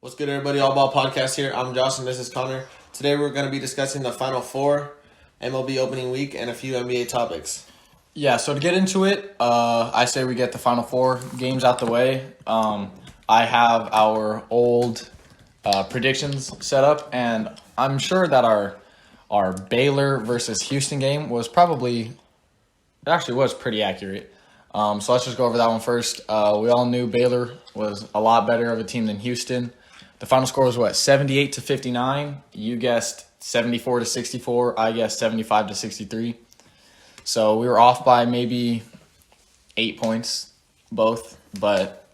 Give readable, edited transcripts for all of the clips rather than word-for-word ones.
What's good, everybody? All Ball Podcast here. I'm Josh, and this is Connor. Today, we're going to be discussing the Final Four, MLB opening week, and a few NBA topics. Yeah, so to get into it, I say we get the Final Four games out the way. I have our old predictions set up, and I'm sure that our Baylor versus Houston game was pretty accurate. So let's just go over that one first. We all knew Baylor was a lot better of a team than Houston. The final score was 78-59. You guessed 74-64. I guessed 75-63. So we were off by maybe 8 points, both, but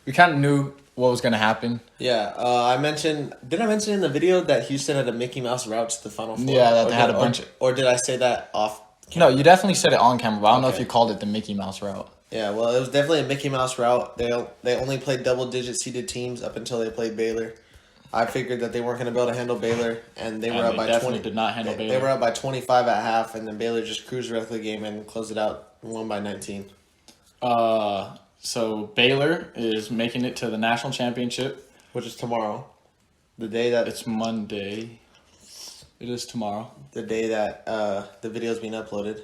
we kind of knew what was going to happen. Yeah, did I mention in the video that Houston had a Mickey Mouse route to the Final Four? Yeah, that they had a bunch Or did I say that off camera? No, you definitely said it on camera, but I don't know if you called it the Mickey Mouse route. Yeah, well, it was definitely a Mickey Mouse route. They only played double-digit seeded teams up until they played Baylor. I figured that they weren't going to be able to handle Baylor, and they were up by 20. Did not handle Baylor. They were up by 25 at half, and then Baylor just cruised the rest of the game and closed it out, won by 19. So Baylor is making it to the national championship, Which is tomorrow. The day that It's Monday. It is tomorrow. the video is being uploaded.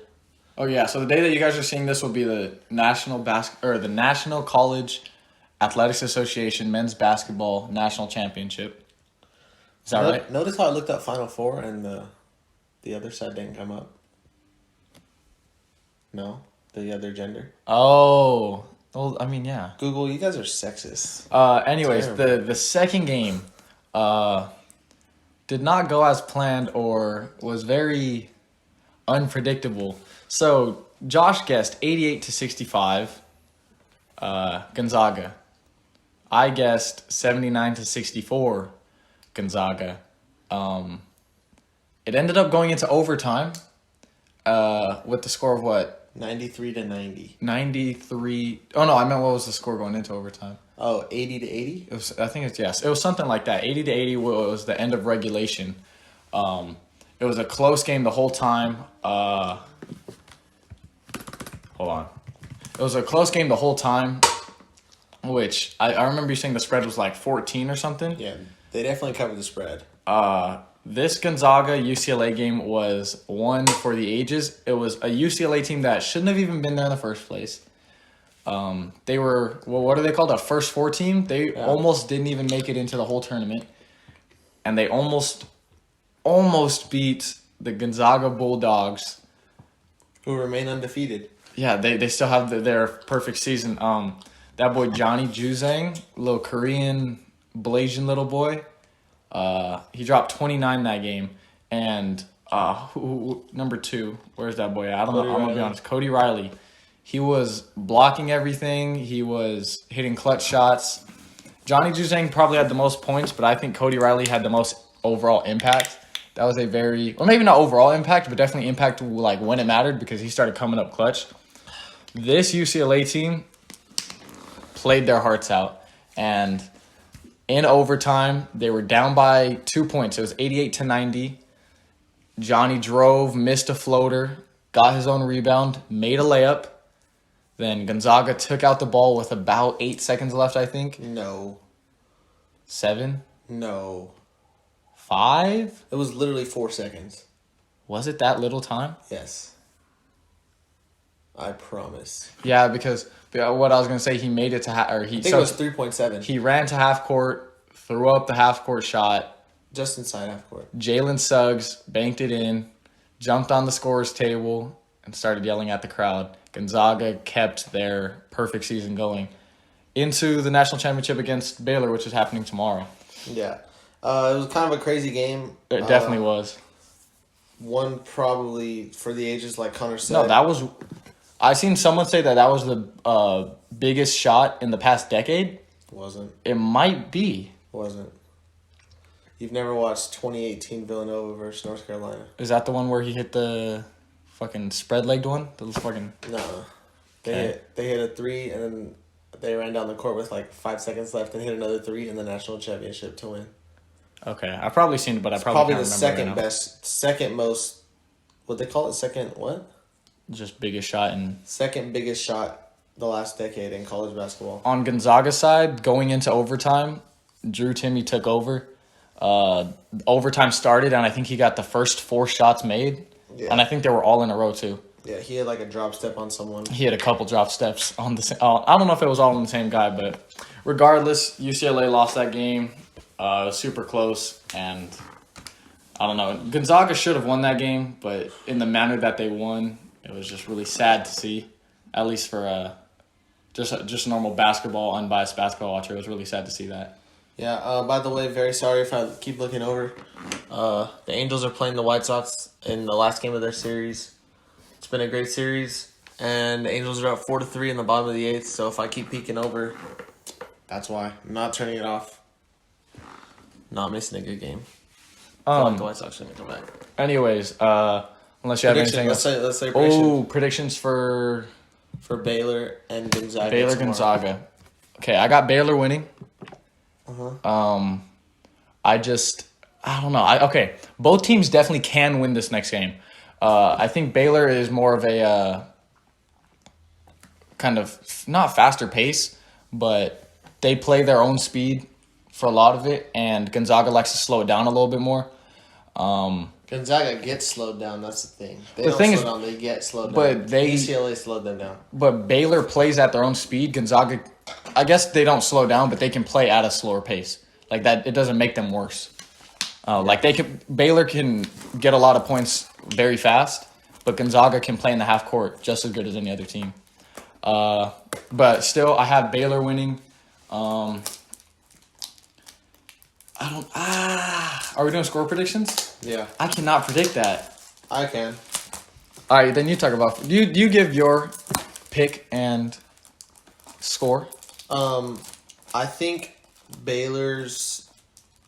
Oh yeah, so the day that you guys are seeing this will be the the National College Athletics Association Men's Basketball National Championship. Is that right? Notice how I looked up Final Four and the other side didn't come up. No, the other gender. Oh, well, I mean, yeah. Google, you guys are sexist. Anyways, the second game did not go as planned or was very unpredictable. So Josh guessed 88-65, Gonzaga. I guessed 79-64, Gonzaga. It ended up going into overtime with the score of what? 93-90. 93. Oh no, I meant what was the score going into overtime? Oh, 80-80? It was. I think it's yes. It was something like that. 80-80 was the end of regulation. It was a close game the whole time. Hold on. It was a close game the whole time, which I remember you saying the spread was like 14 or something. Yeah, they definitely covered the spread. This Gonzaga UCLA game was one for the ages. It was a UCLA team that shouldn't have even been there in the first place. They were, what are they called? A first four team? They almost didn't even make it into the whole tournament. And they almost beat the Gonzaga Bulldogs, Who remain undefeated. Yeah, they still have their perfect season. That boy Johnny Juzang, little Korean Blasian little boy, he dropped 29 that game. And number 2, where's that boy at? I don't know. I'm gonna be honest. Cody Riley. He was blocking everything. He was hitting clutch shots. Johnny Juzang probably had the most points, but I think Cody Riley had the most overall impact. That was maybe not overall impact, but definitely impact like when it mattered because he started coming up clutch. This UCLA team played their hearts out, and in overtime, they were down by 2 points. It was 88-90. Johnny drove, missed a floater, got his own rebound, made a layup. Then Gonzaga took out the ball with about 8 seconds left, I think. No. 7? No. 5? It was literally 4 seconds. Was it that little time? Yes. I promise. Yeah, because what I was going to say, he made it to I think it was 3.7. He ran to half court, threw up the half court shot. Just inside half court. Jalen Suggs banked it in, jumped on the scorer's table, and started yelling at the crowd. Gonzaga kept their perfect season going into the national championship against Baylor, which is happening tomorrow. Yeah. It was kind of a crazy game. It definitely was. One probably for the ages, like Connor said. No, that was... I seen someone say that was the biggest shot in the past decade. Wasn't. It might be. Wasn't. You've never watched 2018 Villanova versus North Carolina? Is that the one where he hit the fucking spread-legged one? The fucking... No. They hit a 3, and then they ran down the court with like 5 seconds left and hit another 3 in the national championship to win. Okay, I've probably seen it, but I probably can't the remember second most, what they call it, second what? Just biggest shot in... Second biggest shot the last decade in college basketball. On Gonzaga's side, going into overtime, Drew Timmy took over, overtime started, and I think he got the first 4 shots made. Yeah. And I think they were all in a row, too. Yeah, he had like a drop step on someone. He had a couple drop steps on the same. I don't know if it was all on the same guy, but regardless, UCLA lost that game. It was super close, and I don't know. Gonzaga should have won that game, but in the manner that they won, it was just really sad to see. At least for just normal basketball, unbiased basketball watcher, it was really sad to see that. Yeah, by the way, very sorry if I keep looking over. The Angels are playing the White Sox in the last game of their series. It's been a great series, and the Angels are up 4-3 in the bottom of the 8th, so if I keep peeking over, that's why. I'm not turning it off. Not missing a good game. I feel like the White Sox are going to come back. Anyways, unless you have anything else. Let's say prediction. Oh, predictions for Baylor and Gonzaga. Baylor tomorrow. Gonzaga. Okay, I got Baylor winning. Uh-huh. I don't know. Okay, both teams definitely can win this next game. I think Baylor is more of a kind of not faster pace, but they play their own speed for a lot of it, and Gonzaga likes to slow it down a little bit more. Gonzaga gets slowed down. That's the thing. They The don't thing slow is- down. They get slowed down. but they- UCLA slowed them down. But Baylor plays at their own speed. Gonzaga, I guess they don't slow down, but they can play at a slower pace. Like that, it doesn't make them worse. Like Baylor can get a lot of points very fast, but Gonzaga can play in the half court just as good as any other team. But still, I have Baylor winning. Are we doing score predictions? Yeah, I cannot predict that. I can. All right, then you talk about. Do you give your pick and score? I think Baylor's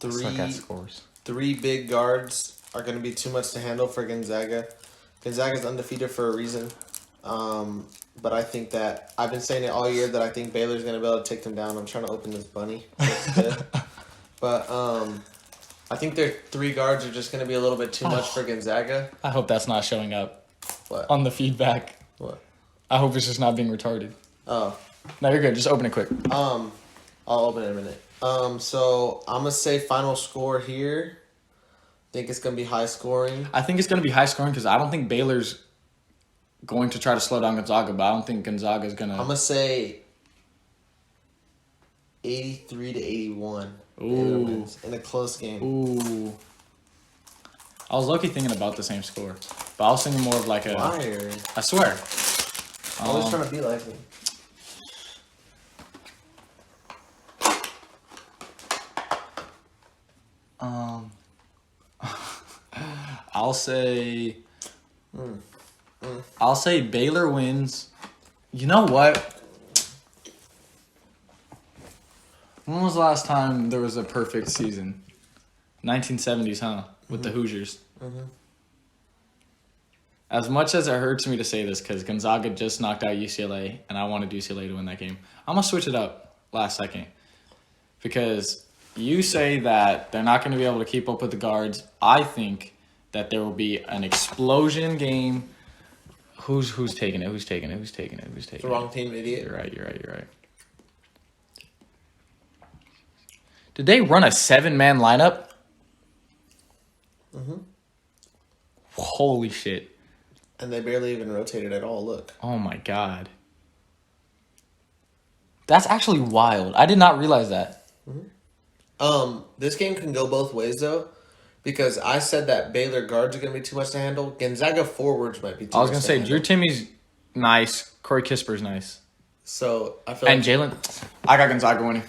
Scores. 3 big guards are going to be too much to handle for Gonzaga. Gonzaga's undefeated for a reason. But I think that I've been saying it all year that I think Baylor's going to be able to take them down. I'm trying to open this bunny. That's good. But I think their 3 guards are just going to be a little bit too much for Gonzaga. I hope that's not showing up What? on the feedback. What? I hope it's just not being retarded. Oh. No, you're good. Just open it quick. I'll open it in a minute. So I'm gonna say final score here. Think it's gonna be high scoring. I think it's going to be high scoring because I don't think Baylor's going to try to slow down Gonzaga, but I don't think Gonzaga is going I'm to. gonna say 83-81. Ooh. Baylor wins in a close game. Ooh. I was low-key thinking about the same score, but I was thinking more of like a. Liar. I swear. Always trying to be like me. I'll say. I'll say Baylor wins. You know what? When was the last time there was a perfect season? 1970s, huh? With the Hoosiers. As much as it hurts me to say this, because Gonzaga just knocked out UCLA, and I wanted UCLA to win that game, I'm going to switch it up last second. Because you say that they're not going to be able to keep up with the guards. I think that there will be an explosion game. Who's taking it? Who's taking it? The wrong team, idiot. You're right. Did they run a 7-man lineup? Holy shit. And they barely even rotated at all. Look. Oh my god. That's actually wild. I did not realize that. This game can go both ways though, because I said that Baylor guards are gonna be too much to handle. Gonzaga forwards might be too much. I was gonna say handle. Drew Timmy's nice. Corey Kisper's nice. So I feel And like Jalen, I got Gonzaga winning.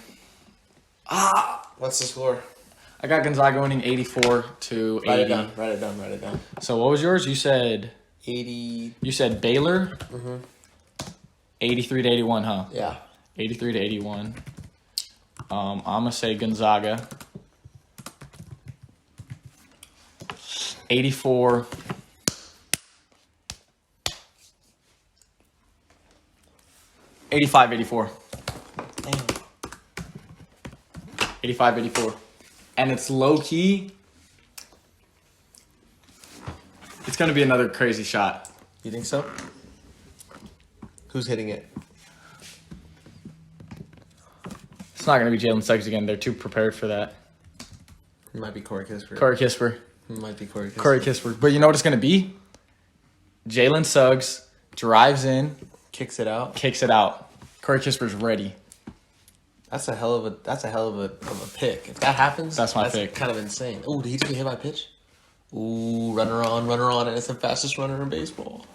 what's the score? I got Gonzaga winning 84-80. Write it down. So what was yours? You said 80. you said Baylor. 83-81, huh? Yeah. 83-81. I'm gonna say Gonzaga. 84. 85-84. Damn. 85-84. And it's low key. It's gonna be another crazy shot. You think so? Who's hitting it? It's not going to be Jalen Suggs again. They're too prepared for that. It might be Corey Kispert. Corey Kispert. It might be Corey Kispert. Corey Kispert. But you know what it's going to be? Jalen Suggs drives in, Kicks it out. kicks it out. Corey Kispert's ready. That's a hell of a pick. If that happens, That's my pick. Kind of insane. Ooh, did he just get hit by a pitch? Ooh, runner on, and it's the fastest runner in baseball.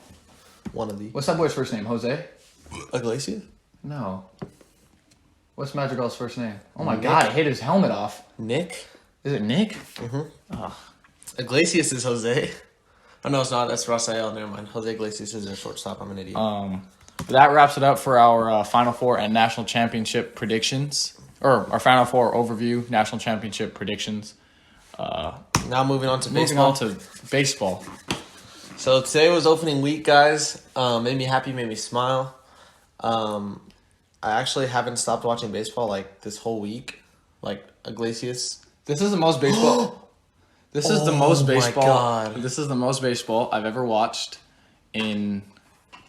One of the. What's that boy's first name? Jose? Iglesias? No. What's Madrigal's first name? Oh my Nick. God, he hit his helmet off. Nick? Is it Nick? Iglesias is Jose. Oh, no, it's not. That's Rafael. Never mind. Jose Iglesias is their shortstop. I'm an idiot. That wraps it up for our Final Four and National Championship predictions. Or our Final Four overview, National Championship predictions. Now moving on to Moving baseball. on to baseball. So today was opening week, guys. Made me happy, made me smile. I actually haven't stopped watching baseball like this whole week. Like Iglesias. This is the most baseball. This is the most my baseball. God. This is the most baseball I've ever watched in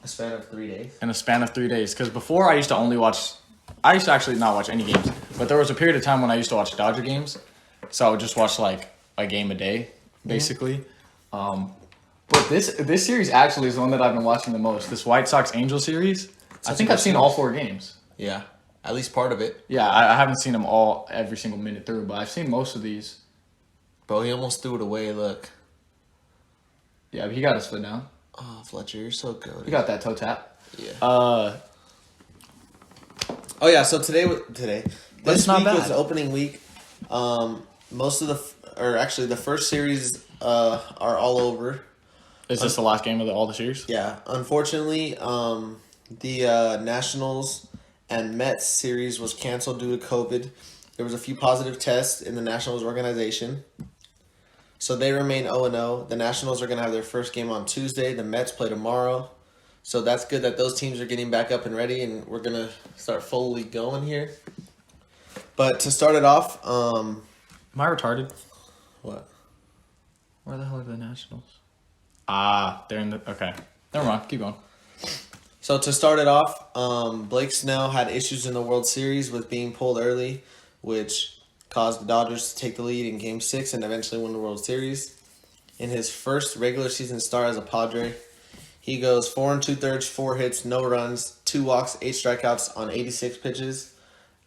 A span of 3 days. a span of 3 days. Because before I used to actually not watch any games. But there was a period of time when I used to watch Dodger games. So I would just watch like a game a day, basically. But this series actually is the one that I've been watching the most. This White Sox Angel series. I think I've seen all 4 games. Yeah, at least part of it. Yeah, I haven't seen them all every single minute through, but I've seen most of these. Bro, he almost threw it away. Look. Yeah, but he got his foot down. Oh, Fletcher, you're so good. He got that toe tap. Yeah. Uh, Oh yeah, so today. This not week bad. was opening week. Most of the first series are all over. is this the last game of all the series? Yeah, unfortunately, the Nationals and Mets series was canceled due to COVID. There was a few positive tests in the Nationals organization. So they remain 0-0. The Nationals are going to have their first game on Tuesday. The Mets play tomorrow. So that's good that those teams are getting back up and ready, and we're going to start fully going here. But to start it off, Am I retarded? what? Where the hell are the Nationals? They're in the... Okay. Never mind. Keep going. So to start it off, Blake Snell had issues in the World Series with being pulled early, which caused the Dodgers to take the lead in Game 6 and eventually win the World Series. In his first regular season start as a Padre, he goes 4 2/3, 4 hits, no runs, 2 walks, 8 strikeouts on 86 pitches,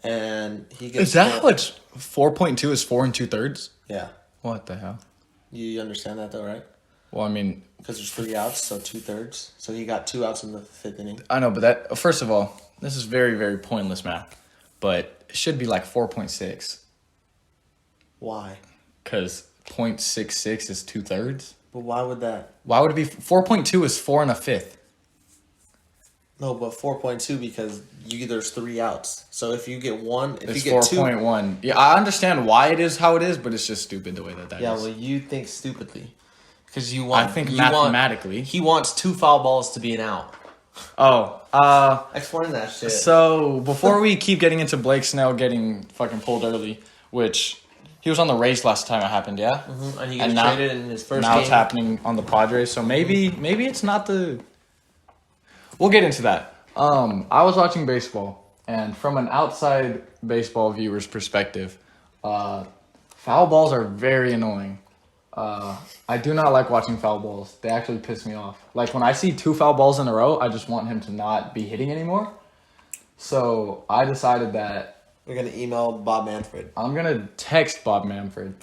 and he gets. Is that how it's 4.2 is 4 2/3? Yeah, What the hell? you understand that though, right? Well, I mean, Because there's 3 outs, so 2/3. So he got 2 outs in the 5th inning. I know, but that... First of all, this is very, very pointless math. But it should be like 4.6. Why? Because 0.66 is 2/3. But why would that? Why would it be 4.2 is 4 1/5? No, but 4.2 because there's 3 outs. So if you get one, if It's you get 2, 4.1. Yeah, I understand why it is how it is, but it's just stupid the way that is. yeah, well, you think stupidly because you want. I think you mathematically. he wants 2 foul balls to be an out. Explain that shit. So before we keep getting into Blake Snell getting fucking pulled early, which he was on the Rays last time it happened, yeah? Mm-hmm. And he And gets now- traded in his first Now game. it's happening on the Padres, so maybe it's not the... We'll get into that. I was watching baseball, and from an outside baseball viewer's perspective, foul balls are very annoying. I do not like watching foul balls. They actually piss me off. Like, when I see 2 foul balls in a row, I just want him to not be hitting anymore. So I decided that We're gonna email Bob Manfred. I'm gonna text Bob Manfred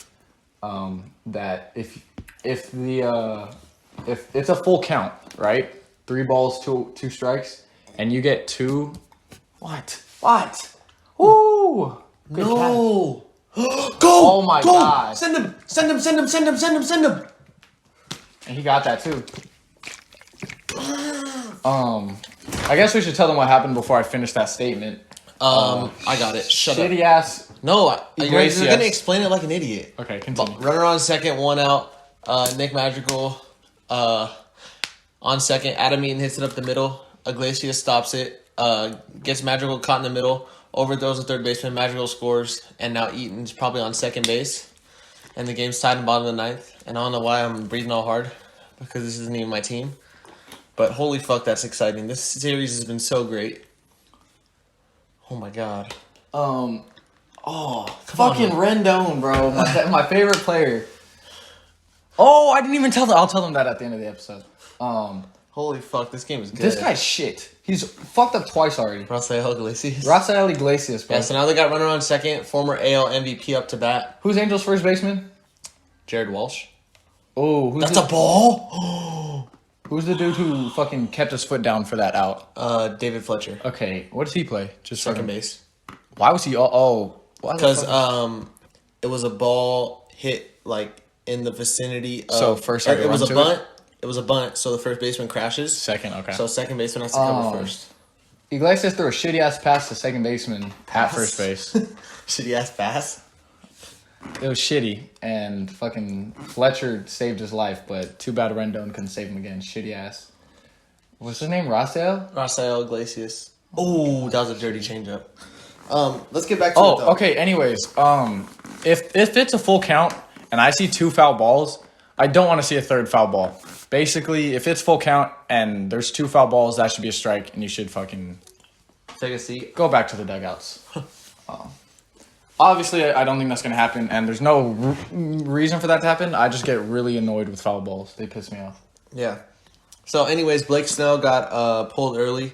that if it's a full count, right? 3 balls, 2 strikes, and you get 2. What? Woo! Good catch. No. Go! Oh my go! God. Send him! And he got that too. I guess we should tell them what happened before I finish that statement. I got it. Shut Shitty up. ass. No, you're Iglesias. gonna explain it like an idiot. Okay, continue. Runner on second, 1 out. Nick Madrigal on second. Adam Eaton hits it up the middle. Iglesias stops it. Gets Madrigal caught in the middle. Overthrows the third baseman. Madrigal scores. And now Eaton's probably on second base. And the game's tied in the bottom of the 9th. And I don't know why I'm breathing all hard. Because this isn't even my team. But holy fuck, that's exciting. This series has been so great. Oh my god. Oh, fucking Rendon, bro. My favorite player. Oh, I didn't even tell them. I'll tell them that at the end of the episode. Holy fuck, this game is good. This guy's shit. He's fucked up twice already. Rafael Iglesias. Rafael Iglesias, bro. Yeah, so now they got runner on second, former AL MVP up to bat. Who's Angels' first baseman? Jared Walsh. Oh, That's a ball? Who's the dude who fucking kept his foot down for that out? David Fletcher. Okay, what does he play? Just Second base. Why was he? Because it was a ball hit like in the vicinity of. So first, it was a bunt. It was a bunt, so the first baseman crashes. Second, okay. So second baseman has to cover first. Iglesias threw a shitty ass pass to second baseman at first base. Shitty ass pass. It was shitty, and fucking Fletcher saved his life, but too bad Rendon couldn't save him again. Shitty ass. What's his name? Rafael Iglesias. Oh, that was a dirty changeup. Let's get back to it, though. Okay. Anyways, if it's a full count and I see 2 foul balls, I don't want to see a third foul ball. Basically, if it's full count and there's 2 foul balls, that should be a strike, and you should fucking take a seat. Go back to the dugouts. Obviously, I don't think that's going to happen, and there's no reason for that to happen. I just get really annoyed with foul balls. They piss me off. Yeah. So, anyways, Blake Snell got pulled early.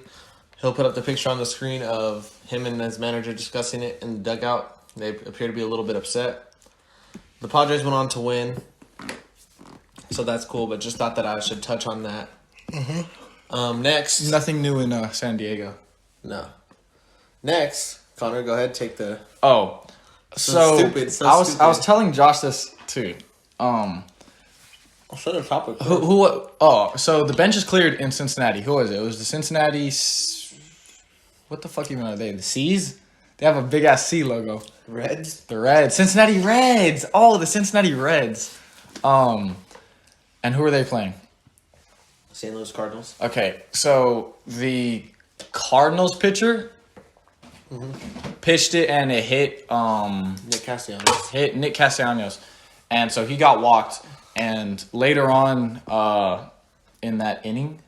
He'll put up the picture on the screen of him and his manager discussing it in the dugout. They appear to be a little bit upset. The Padres went on to win, so that's cool, but just thought that I should touch on that. Mm-hmm. Next. Nothing new in San Diego. No. Next, Connor, go ahead, take the... Oh, so stupid. I was telling Josh this too. I'll show the topic. So the bench is cleared in Cincinnati. Who was it? It was the Cincinnati. What the fuck even are they? The C's? They have a big ass C logo. Reds. The Reds. Cincinnati Reds. Oh, the Cincinnati Reds. And who are they playing? St. Louis Cardinals. Okay, so the Cardinals pitcher. Pitched it and it hit Nick Castellanos. And so he got walked. And later on in that inning,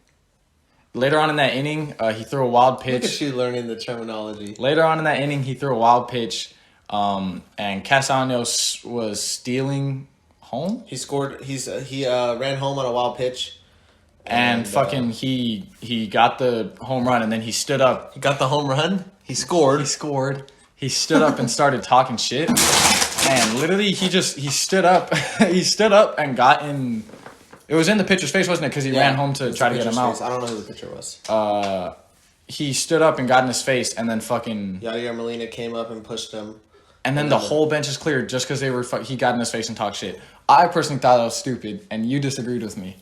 he threw a wild pitch. Look at you learning the terminology. Later on in that inning, he threw a wild pitch, and Castellanos was stealing home. He scored. He ran home on a wild pitch. And fucking he got the home run, and then he stood up. He got the home run? He scored. He stood up and started talking shit. And literally, he stood up. He stood up and got in. It was in the pitcher's face, wasn't it? Because he ran home to try to get him out. I don't know who the pitcher was. He stood up and got in his face, and then fucking. Yadier Molina came up and pushed him. And then the whole bench is cleared just because he got in his face and talked shit. I personally thought that was stupid, and you disagreed with me.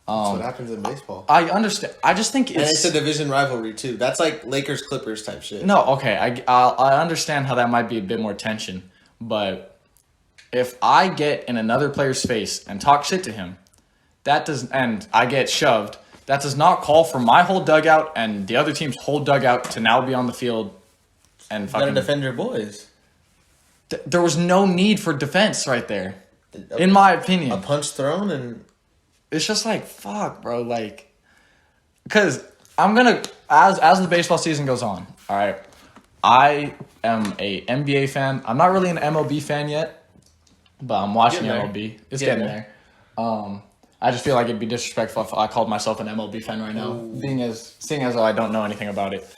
That's what happens in baseball. I understand. I just think it's a division rivalry too. That's like Lakers Clippers type shit. No, okay. I understand how that might be a bit more tension, but if I get in another player's face and talk shit to him, and I get shoved, that does not call for my whole dugout and the other team's whole dugout to now be on the field and fucking. You gotta defend your boys. There was no need for defense right there, in my opinion. A punch thrown and. It's just like, fuck, bro, like, because I'm going to, as the baseball season goes on, all right, I am a NBA fan. I'm not really an MLB fan yet, but I'm watching MLB. It's getting there. I just feel like it'd be disrespectful if I called myself an MLB fan right now, seeing as though I don't know anything about it.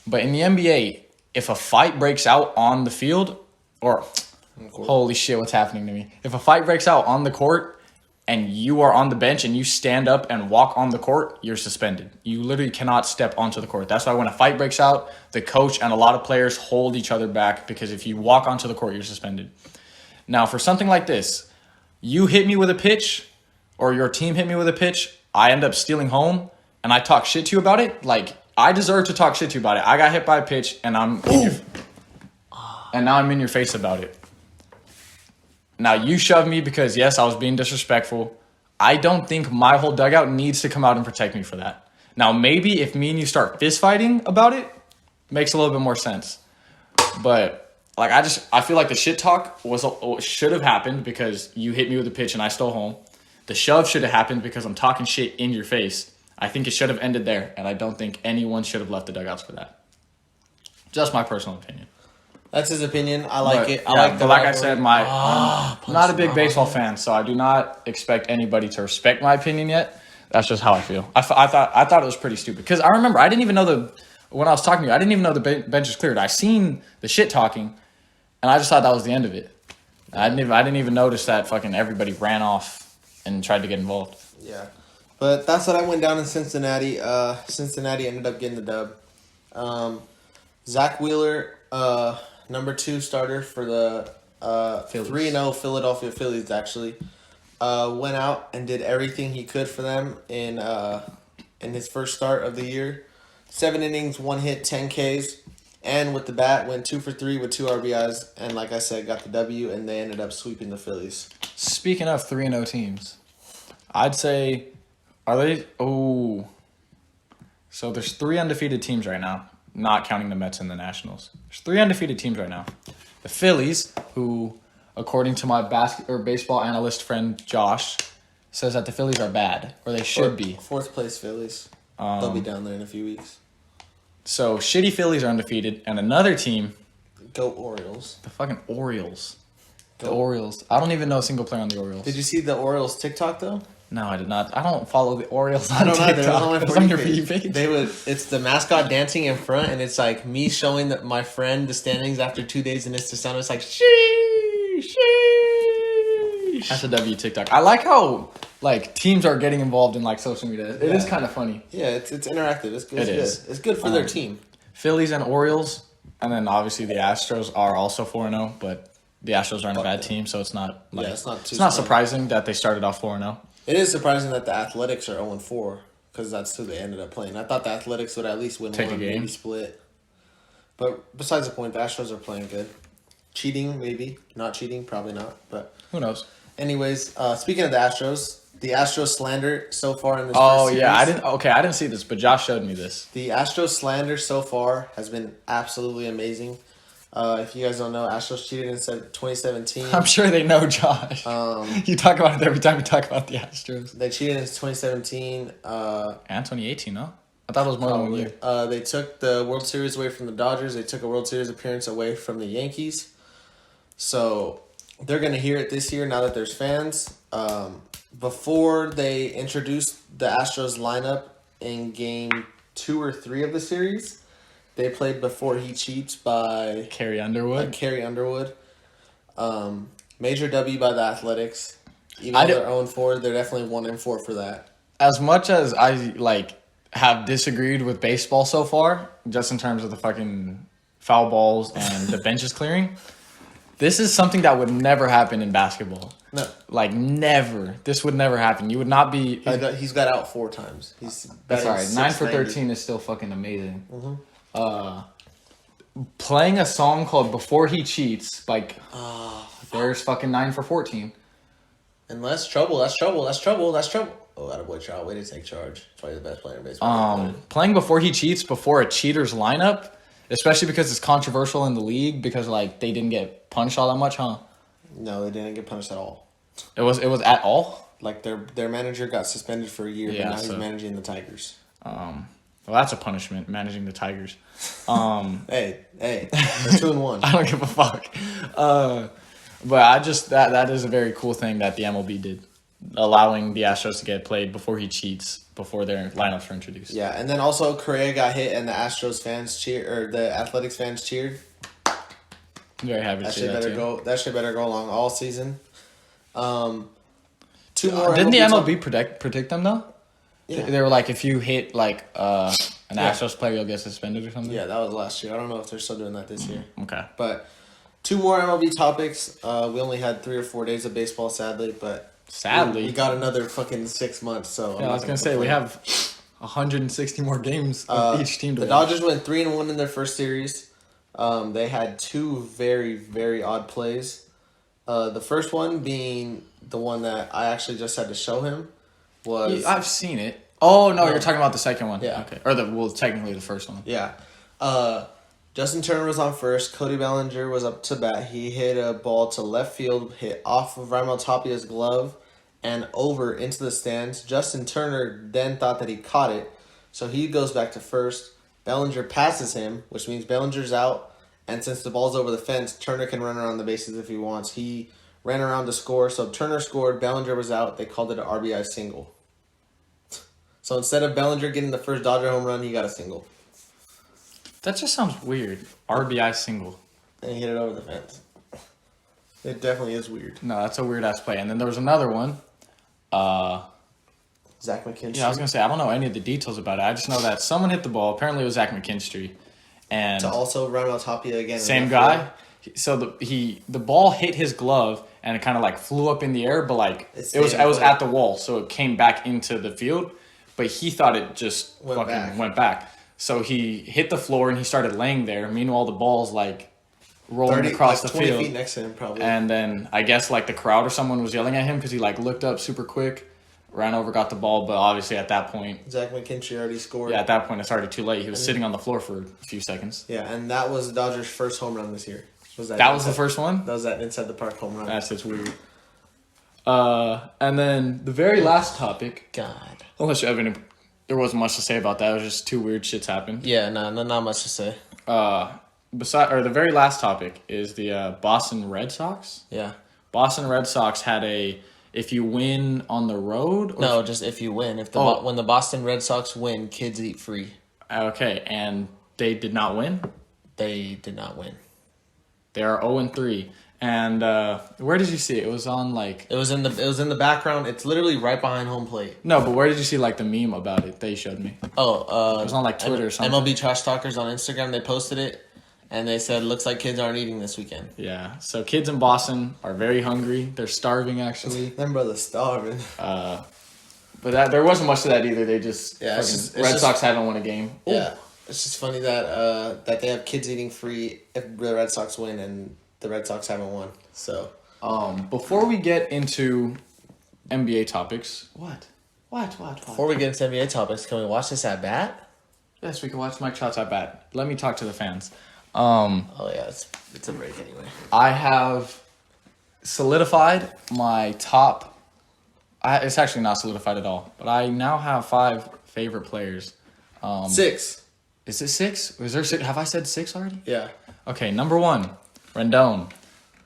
But in the NBA, if a fight breaks out on the field, holy shit, what's happening to me? If a fight breaks out on the court, and you are on the bench and you stand up and walk on the court, you're suspended. You literally cannot step onto the court. That's why when a fight breaks out, the coach and a lot of players hold each other back because if you walk onto the court, you're suspended. Now, for something like this, you hit me with a pitch or your team hit me with a pitch, I end up stealing home and I talk shit to you about it. Like, I deserve to talk shit to you about it. I got hit by a pitch and now I'm in your face about it. Now, you shoved me because, yes, I was being disrespectful. I don't think my whole dugout needs to come out and protect me for that. Now, maybe if me and you start fist fighting about it, makes a little bit more sense. But, like, I feel like the shit talk should have happened because you hit me with a pitch and I stole home. The shove should have happened because I'm talking shit in your face. I think it should have ended there, and I don't think anyone should have left the dugouts for that. Just my personal opinion. That's his opinion. I like it. I yeah, like the but like I rivalry. said, I'm not a big baseball fan, so I do not expect anybody to respect my opinion yet. That's just how I feel. I thought it was pretty stupid because I remember I didn't even know when I was talking to you, I didn't even know the bench was cleared. I seen the shit talking, and I just thought that was the end of it. I didn't even notice that fucking everybody ran off and tried to get involved. Yeah. But that's what I went down in Cincinnati. Cincinnati ended up getting the dub. Zach Wheeler, number 2 starter for the 3-0 Philadelphia Phillies, actually, went out and did everything he could for them in his first start of the year. 7 innings, 1 hit, 10 Ks. And with the bat, went 2 for 3 with 2 RBIs. And like I said, got the W, and they ended up sweeping the Phillies. Speaking of 3-0 teams, I'd say, are they? Oh. So there's 3 undefeated teams right now, not counting the Mets and the Nationals. There's 3 undefeated teams right now. The Phillies, who, according to my baseball analyst friend Josh, says that the Phillies are bad, or they should be. 4th place Phillies. They'll be down there in a few weeks. So shitty Phillies are undefeated, and another team, Go Orioles. the fucking Orioles. The Orioles. I don't even know a single player on the Orioles. Did you see the Orioles TikTok though? No, I did not. I don't follow the Orioles on I don't TikTok. either. On my It's For on You your page. page. It's the mascot dancing in front, and it's like me showing my friend the standings after 2 days, and it's the sound. It's like sheesh. That's a W TikTok. I like how like teams are getting involved in like social media. It is kind of funny. Yeah, it's interactive. It's good. It is. Good. It's good for their team. Phillies and Orioles, and then obviously the Astros are also 4-0, but the Astros aren't a bad team, so it's not like it's not too it's not surprising. surprising that they started off 4-0. It is surprising that the Athletics are 0-4 because that's who they ended up playing. I thought the Athletics would at least win Take a one, game. maybe split. But besides the point, the Astros are playing good. Cheating, maybe. Not cheating, probably not. But Who knows? anyways, speaking of the Astros slander so far in this Oh first series. yeah, I didn't see this, but Josh showed me this. The Astros slander so far has been absolutely amazing. If you guys don't know, Astros cheated in 2017. I'm sure they know Josh. You talk about it every time you talk about the Astros. They cheated in 2017. And 2018, no? I thought it was more than 1 year. They took the World Series away from the Dodgers. They took a World Series appearance away from the Yankees. So they're going to hear it this year now that there's fans. Before they introduced the Astros lineup in game 2 or 3 of the series, they played Before He Cheats by Carrie Underwood. Carrie Underwood. Major W by the Athletics. Even though they're 0-4, they're definitely 1-4 for that. As much as I like have disagreed with baseball so far, just in terms of the fucking foul balls and the benches clearing, this is something that would never happen in basketball. No. Like never. This would never happen. You would not be. He's got out 4 times. That's all right. 9 for 13 is still fucking amazing. Playing a song called "Before He Cheats," like there's fucking 9 for 14. And that's trouble. That's trouble. Oh, attaboy Trout. Way to take charge. Probably the best player in baseball. Playing "Before He Cheats" before a cheater's lineup, especially because it's controversial in the league because like they didn't get punished all that much, huh? No, they didn't get punished at all. It was at all. Like their manager got suspended for a year, but now he's managing the Tigers. Well, that's a punishment, managing the Tigers. Hey, they're 2-1. I don't give a fuck. But I just that is a very cool thing that the MLB did, allowing the Astros to get played before he cheats before their lineups were introduced. Yeah, and then also Correa got hit, and the Astros fans the Athletics fans cheered. I'm very happy to see that too. That shit better go along all season. 2 more. Didn't the MLB predict them though? Yeah. They were like, if you hit like an Astros player, you'll get suspended or something. Yeah, that was last year. I don't know if they're still doing that this year. Okay. But 2 more MLB topics. We only had 3 or 4 days of baseball, sadly, but we got another fucking 6 months. So yeah, I was gonna say we have 160 more games of each team to The watch. Dodgers went 3-1 in their first series. They had 2 very, very odd plays. The first one being the one that I actually just had to show him was... I've seen it. Oh, no, you're talking about the second one. Yeah. Okay. Or technically the first one. Yeah. Justin Turner was on first. Cody Bellinger was up to bat. He hit a ball to left field, hit off of Raimel Tapia's glove, and over into the stands. Justin Turner then thought that he caught it, so he goes back to first. Bellinger passes him, which means Bellinger's out, And since the ball's over the fence, Turner can run around the bases if he wants. He ran around to score, so Turner scored. Bellinger was out. They called it an RBI single. So instead of Bellinger getting the first Dodger home run, he got a single. That just sounds weird. RBI single. And he hit it over the fence. It definitely is weird. No, that's a weird-ass play. And then there was another one. Zach McKinstry. Yeah, I was going to say, I don't know any of the details about it. I just know that someone hit the ball. Apparently it was Zach McKinstry. And to also run on top of you again. same guy. So the ball hit his glove and it kind of like flew up in the air, but like it was at the wall, so it came back into the field. But he thought it just went back. So he hit the floor and he started laying there. Meanwhile, the ball's like rolling across the 20 field. feet next to him, probably. And then I guess like the crowd or someone was yelling at him because he like looked up super quick, ran over, got the ball. But obviously at that point, Zach McKinstry already scored. Yeah, at that point it's already too late. He was sitting on the floor for a few seconds. Yeah, and that was the Dodgers' first home run this year. That was the first one? That was that inside the park home run. That's just weird. And then the very last topic. God. Unless you have any, there wasn't much to say about that. It was just two weird shits happened. Yeah, no, not much to say. The very last topic is the Boston Red Sox. Yeah. Boston Red Sox had if you win on the road. No, just if you win. When the Boston Red Sox win, kids eat free. Okay, and they did not win. They did not win. They are 0-3. And where did you see it? It was on like. It was in the background. It's literally right behind home plate. No, but where did you see like the meme about it? They showed me. Oh, it was on like Twitter or something. MLB Trash Talkers on Instagram. They posted it, and they said, "Looks like kids aren't eating this weekend." Yeah. So kids in Boston are very hungry. They're starving actually. Them brothers starving. But there wasn't much to that either. They just Red Sox haven't won a game. Ooh. Yeah, it's just funny that they have kids eating free if the Red Sox win and the Red Sox haven't won. So, before we get into NBA topics, what? Before we get into NBA topics, can we watch this at bat? Yes, we can watch Mike Trout's at bat. Let me talk to the fans. Oh yeah, it's a break anyway. I have solidified my top. It's actually not solidified at all, but I now have 5 favorite players. 6. Is it 6? Is there 6? Have I said 6 already? Yeah. Okay, number 1, Rendon.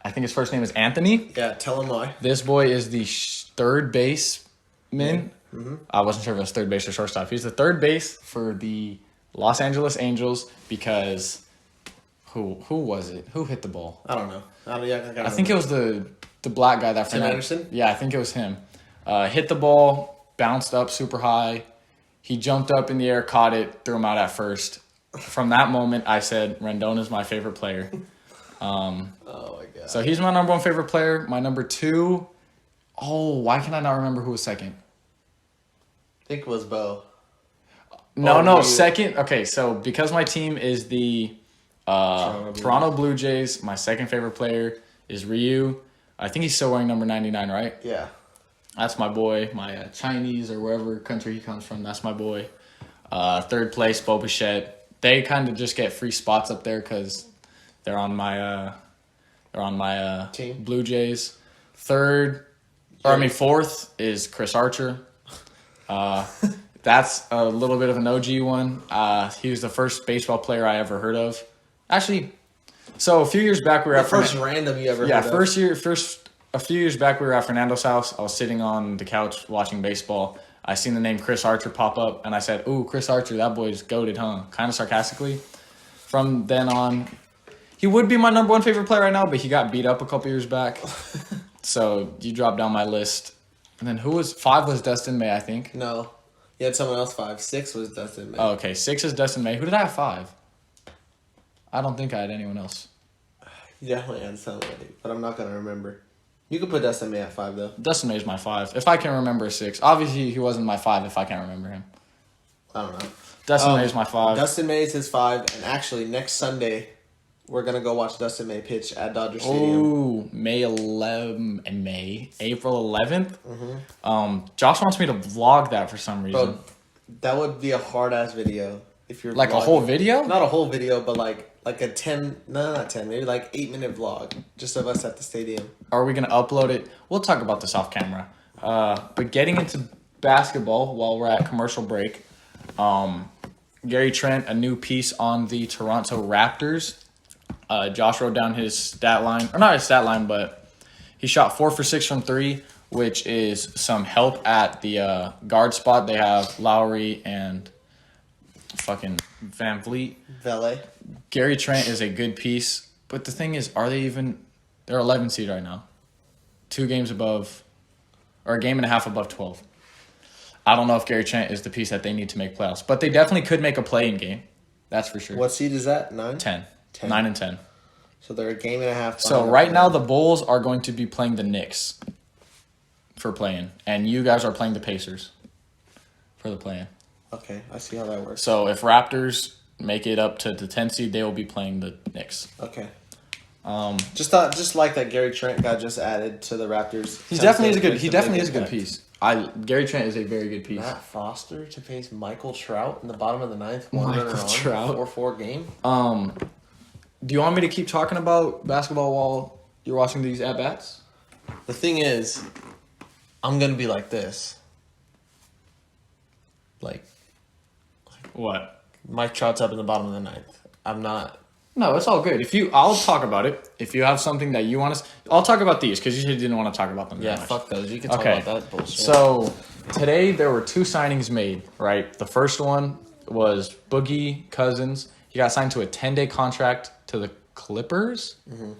I think his first name is Anthony. Yeah, tell him why. This boy is the third baseman. Mm-hmm. I wasn't sure if it was third base or shortstop. He's the third base for the Los Angeles Angels because who was it? Who hit the ball? I don't know. I think it was the black guy that Tim Anderson? Yeah, I think it was him. Hit the ball, bounced up super high. He jumped up in the air, caught it, threw him out at first. From that moment, I said Rendon is my favorite player. Oh my god! So he's my number 1 favorite player. My number 2. Oh, why can I not remember who was second? I think it was Bo. No, second. Okay, so because my team is the Toronto Blue Jays, my second favorite player is Ryu. I think he's still wearing number 99, right? Yeah. That's my boy, my Chinese or wherever country he comes from. That's my boy. Third place, Bo Bichette. They kind of just get free spots up there because they're on my team. Blue Jays. Fourth is Chris Archer. That's a little bit of an OG one. He was the first baseball player I ever heard of. Actually, so a few years back we were random you ever heard of. A few years back, we were at Fernando's house. I was sitting on the couch watching baseball. I seen the name Chris Archer pop up, and I said, "Ooh, Chris Archer, that boy's goated, huh?" Kind of sarcastically. From then on, he would be my number 1 favorite player right now, but he got beat up a couple years back. So you dropped down my list. And then 5 was Dustin May, I think. No, you had someone else 5. 6 was Dustin May. Oh, okay, 6 is Dustin May. Who did I have 5? I don't think I had anyone else. You definitely had somebody, but I'm not gonna remember. You could put Dustin May at 5, though. Dustin May is my 5. If I can remember 6. Obviously, he wasn't my 5 if I can't remember him. I don't know. Dustin May is my 5. Dustin May is his 5, and actually, next Sunday, we're going to go watch Dustin May pitch at Dodger Stadium. Ooh, April 11th? Mm-hmm. Josh wants me to vlog that for some reason. Bro, that would be a hard-ass video. If you're like vlogging. A whole video? Not a whole video, but like a 10, no, not 10, maybe like 8-minute vlog just of us at the stadium. Are we going to upload it? We'll talk about this off camera. But getting into basketball while we're at commercial break, Gary Trent, a new piece on the Toronto Raptors. Josh wrote down his stat line, or not his stat line, but he shot 4 for 6 from 3, which is some help at the guard spot. They have Lowry and fucking Van Vliet. Valet. Gary Trent is a good piece, but the thing is, they're 11 seed right now. 2 games above, or a game and a half above 12. I don't know if Gary Trent is the piece that they need to make playoffs, but they definitely could make a play-in game. That's for sure. What seed is that? 9? 10. 9 and 10. So they're a game and a half. So right now the Bulls are going to be playing the Knicks for play-in, and you guys are playing the Pacers for the play-in. Okay, I see how that works. So if Raptors make it up to the 10 seed, they will be playing the Knicks. Okay. Just like that Gary Trent got just added to the Raptors. He definitely is a good piece. Gary Trent is a very good piece. Matt Foster to face Michael Trout in the bottom of the 9th. Michael Trout. 4-4 game. Do you want me to keep talking about basketball while you're watching these at-bats? The thing is, I'm going to be like this. Like, what? Mike Trout's up in the bottom of the 9th. I'm not. No, it's all good. I'll talk about it. If you have something that you want to... I'll talk about these, because you said you didn't want to talk about them. Yeah, fuck those. You can talk about that bullshit. So, today there were 2 signings made, right? The first one was Boogie Cousins. He got signed to a 10-day contract to the Clippers. Mm-hmm.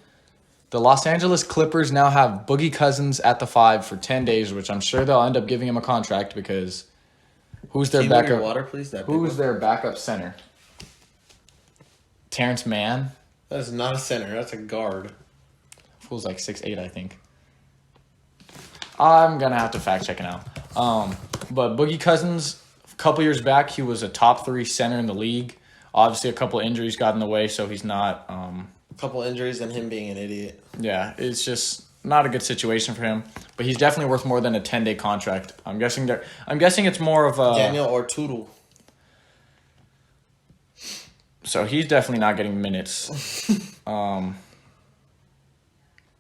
The Los Angeles Clippers now have Boogie Cousins at the 5 for 10 days, which I'm sure they'll end up giving him a contract because who's their backup? Water, please? Who's their backup center? Terrence Mann. That is not a center. That's a guard. Fool's like 6'8", I think. I'm going to have to fact check it out. But Boogie Cousins, a couple years back, he was a top 3 center in the league. Obviously, a couple of injuries got in the way, so he's not... a couple injuries and him being an idiot. Yeah, it's just not a good situation for him. But he's definitely worth more than a 10-day contract. I'm guessing it's more of a... Daniel Ortudel. So he's definitely not getting minutes.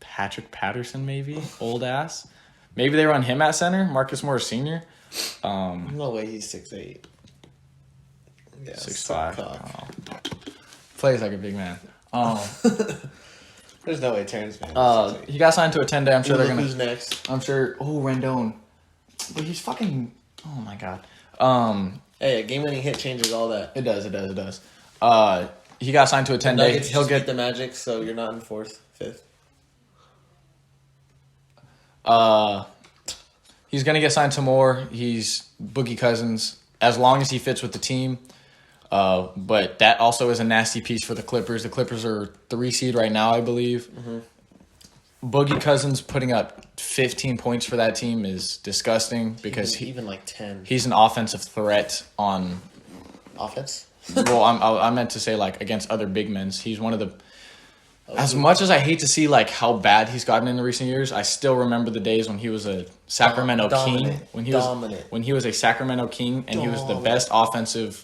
Patrick Patterson, maybe? Old ass. Maybe they run him at center. Marcus Morris Sr. No way he's 6'8". Yeah, 6'5". Oh. Plays like a big man. There's no way Terrence Mann. He got signed to a 10-day. I'm sure they're gonna. Who's next? I'm sure. Oh, Rendon. But he's fucking. Oh my god. Hey, a game-winning hit changes all that. It does. He got signed to a 10-day. He'll get the Magic, so you're not in 4th, 5th. He's gonna get signed to more. He's Boogie Cousins as long as he fits with the team. But that also is a nasty piece for the Clippers. The Clippers are 3 seed right now, I believe. Mm-hmm. Boogie Cousins putting up 15 points for that team is disgusting because even like 10. He's an offensive threat on offense. Well, I meant to say like against other big men. He's one of the. As much as I hate to see like how bad he's gotten in the recent years, I still remember the days when he was a Sacramento King. When he was a Sacramento King and he was the best offensive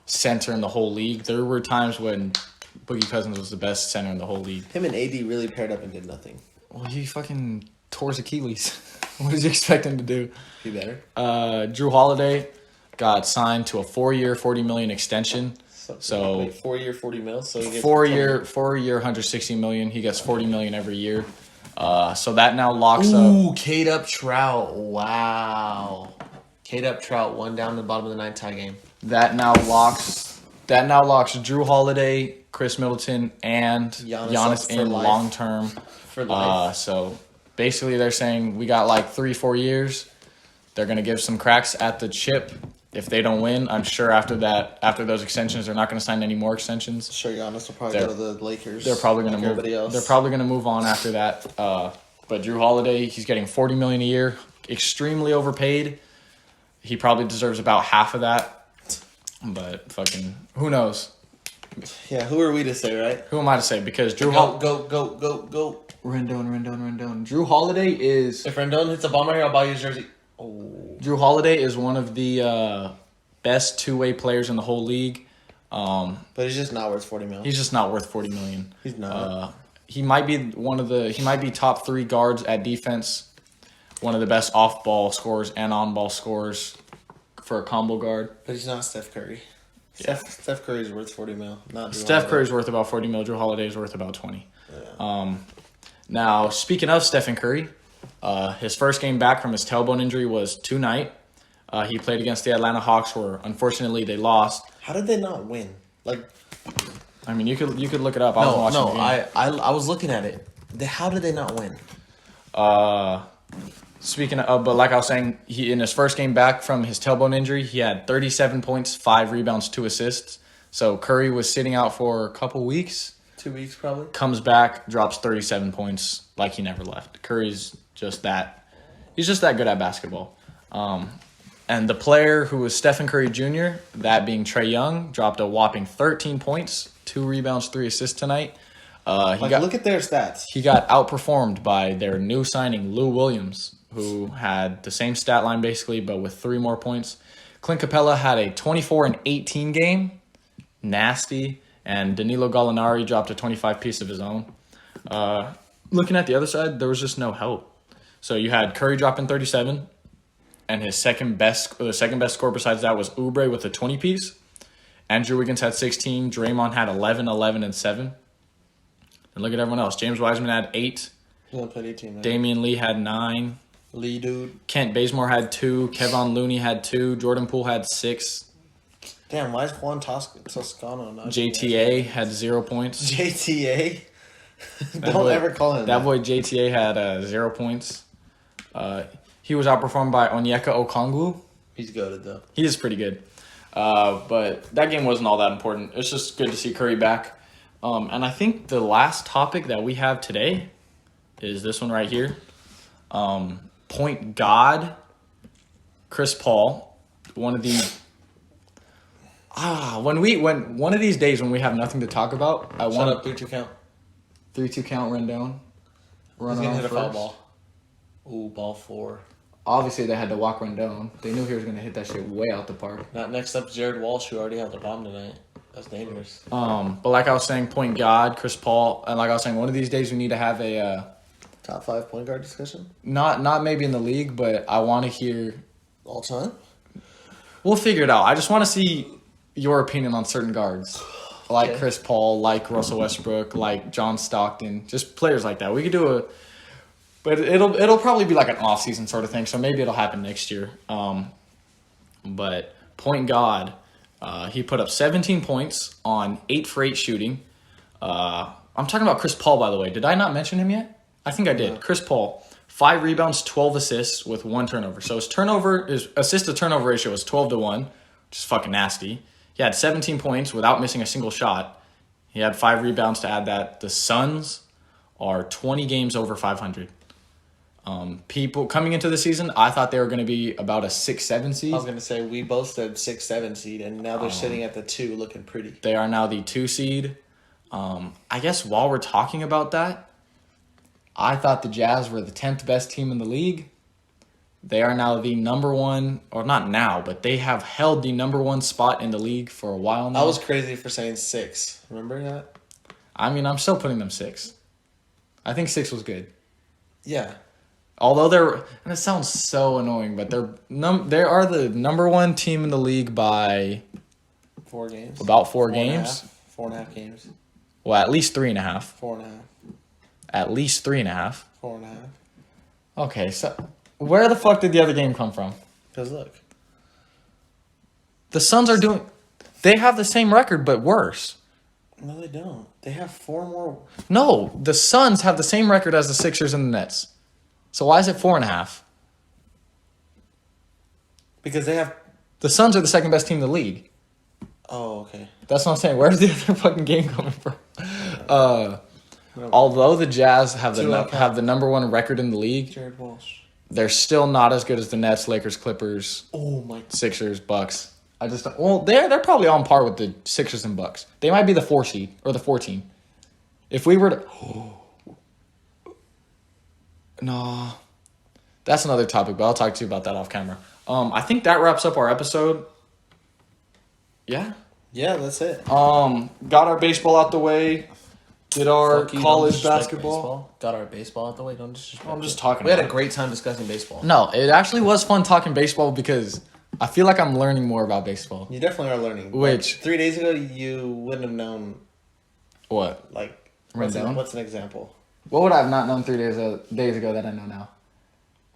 center in the whole league. There were times when Boogie Cousins was the best center in the whole league. Him and AD really paired up and did nothing. Well, he fucking tore his Achilles. What does he expect him to do? Be better. Drew Holiday got signed to a 4-year, $40 million extension. So wait, 4-year, $40 million. So he gets 4-year, $160 million. He gets $40 million every year. So that now locks up. Ooh, K-Dup Trout. Wow. K-Dup Trout, 1 down in the bottom of the 9th tie game. That now locks Drew Holiday, Chris Middleton, and Giannis in long term. For life. So basically, they're saying we got like 3-4 years. They're gonna give some cracks at the chip. If they don't win, I'm sure after those extensions, they're not going to sign any more extensions. Sure, Giannis will probably go to the Lakers. They're probably going to move. Everybody else. They're probably going to move on after that. But Drew Holiday, he's getting $40 million a year, extremely overpaid. He probably deserves about half of that. But fucking, who knows? Yeah, who are we to say, right? Who am I to say? Because Drew Go. Rendon. Drew Holiday is. If Rendon hits a bomb right here, I'll buy you his jersey. Oh. Drew Holiday is one of the best two-way players in the whole league. But he's just not worth $40 million. He's just not worth $40 million. He's not. He might be top 3 guards at defense. One of the best off-ball scorers and on-ball scorers for a combo guard. But he's not Steph Curry. Steph Curry's worth 40 mil. Not Drew Steph Holiday. Curry's worth about 40 mil. Drew Holiday's worth about 20. Yeah. Now, speaking of Stephen Curry, his first game back from his tailbone injury was tonight. He played against the Atlanta Hawks, where unfortunately they lost. How did they not win? I mean, you could look it up. I was watching the game. I was looking at it. How did they not win? Speaking of, but like I was saying, he in his first game back from his tailbone injury, he had 37 points, 5 rebounds, 2 assists. So Curry was sitting out for a couple weeks. 2 weeks probably. Comes back, drops 37 points like he never left. Curry's just that. He's just that good at basketball. And the player who was Stephen Curry Jr., that being Trae Young, dropped a whopping 13 points, 2 rebounds, 3 assists tonight. Look at their stats. He got outperformed by their new signing, Lou Williams, who had the same stat line basically, but with 3 more points. Clint Capella had a 24-18 game, nasty, and Danilo Gallinari dropped a 25 piece of his own. Looking at the other side, there was just no help. So you had Curry dropping 37, and the second best score besides that was Oubre with a 20 piece. Andrew Wiggins had 16. Draymond had 11, 11, and 7. And look at everyone else. James Wiseman had 8. He only played 18. Right? Damian Lee had 9. Lee, dude. Kent Bazemore had 2. Kevon Looney had 2. Jordan Poole had 6. Damn, why is Juan Toscano not? JTA had 0 points. JTA? Don't ever call him that. Boy JTA had 0 points. He was outperformed by Onyeka Okongwu. He's goated, though. He is pretty good. But that game wasn't all that important. It's just good to see Curry back. And I think the last topic that we have today is this one right here. Point God, Chris Paul. One of the when one of these days when we have nothing to talk about, I want up 3-2 count. 3-2 count, run down. He's gonna hit a foul ball. Ooh, ball 4. Obviously, they had to walk one down. They knew he was going to hit that shit way out the park. Not next up, Jared Walsh, who already had the bomb tonight. That's dangerous. But like I was saying, point God, Chris Paul, and like I was saying, one of these days we need to have a top 5 point guard discussion. Not maybe in the league, but I want to hear all time. We'll figure it out. I just want to see your opinion on certain guards, like Chris Paul, like Russell Westbrook, like John Stockton, just players like that. We could do a. But it'll probably be like an off-season sort of thing, so maybe it'll happen next year. But point God, he put up 17 points on 8 for 8 shooting. I'm talking about Chris Paul, by the way. Did I not mention him yet? I think I did. Yeah. Chris Paul, 5 rebounds, 12 assists with 1 turnover. So his assist-to-turnover ratio was 12-1, which is fucking nasty. He had 17 points without missing a single shot. He had 5 rebounds to add that. The Suns are 20 games over 500. People coming into the season, I thought they were going to be about a 6-7 seed. I was going to say, we both said 6-7 seed, and now they're sitting at the 2 looking pretty. They are now the 2 seed. I guess while we're talking about that, I thought the Jazz were the 10th best team in the league. They are now the number 1, or not now, but they have held the number 1 spot in the league for a while now. I was crazy for saying 6. Remember that? I mean, I'm still putting them 6. I think 6 was good. Yeah. Although and it sounds so annoying, but they are the number 1 team in the league by 4 games. About 4 games. 4.5 games. Well, at least 3.5. 4.5. At least 3.5. 4.5. Okay, so where the fuck did the other game come from? Because look, the Suns are doing. They have the same record, but worse. No, they don't. They have 4 more. No, the Suns have the same record as the Sixers and the Nets. So why is it 4.5? Because they have. The Suns are the second best team in the league. Oh, okay. That's what I'm saying. Where's the other fucking game coming from? Although the Jazz have the number 1 record in the league, Jared Walsh. They're still not as good as the Nets, Lakers, Clippers, Sixers, Bucks. They're probably on par with the Sixers and Bucks. They might be the 4 seed or the 14. If we were to, no, that's another topic, but I'll talk to you about that off camera. I think that wraps up our episode. Yeah. Yeah, that's it. Got our baseball out the way. Did our college basketball. Baseball. Got our baseball out the way. Don't disrespect. I'm just talking We had a great time discussing baseball. No, it actually was fun talking baseball because I feel like I'm learning more about baseball. You definitely are learning. Which 3 days ago you wouldn't have known. What? Like Rendon? what's an example? What would I have not known 3 days ago that I know now?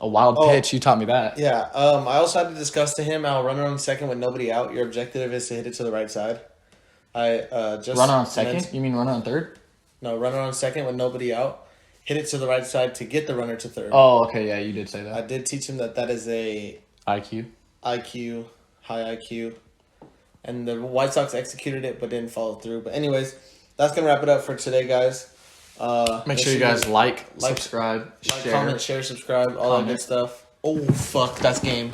A wild Oh. pitch. You taught me that. Yeah. I also had to discuss to him how runner on second with nobody out. Your objective is to hit it to the right side. Just Runner on second? You mean runner on third? No, runner on second with nobody out. Hit it to the right side to get the runner to third. Oh, okay. Yeah, you did say I that. did teach him that is a IQ. IQ, high IQ, and the White Sox executed it but didn't follow through. But anyways, that's gonna wrap it up for today, guys. Make sure you guys subscribe, share. Comment, share, subscribe, all that good stuff. Oh fuck, that's game.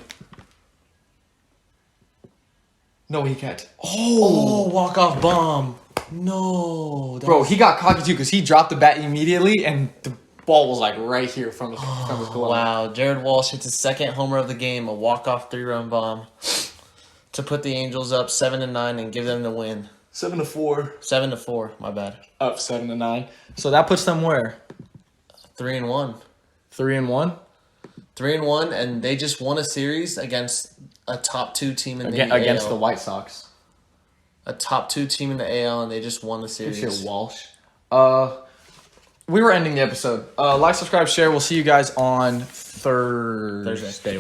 No, he can't. Oh, walk off bomb. No, Bro, he got cocky too because he dropped the bat immediately and the ball was like right here from his glove. Wow, Jared Walsh hits his second homer of the game, a walk-off 3-run bomb to put the Angels up 7-9 and give them the win. 7-4. 7-4, my bad. Up 7-9. So that puts them where? 3-1. 3-1. 3-1, and they just won a series against a top 2 team in the Against AL. the White Sox. A top 2 team in the AL, and they just won the series. Shit, Walsh. We were ending the episode. Like, subscribe, share. We'll see you guys on Thursday.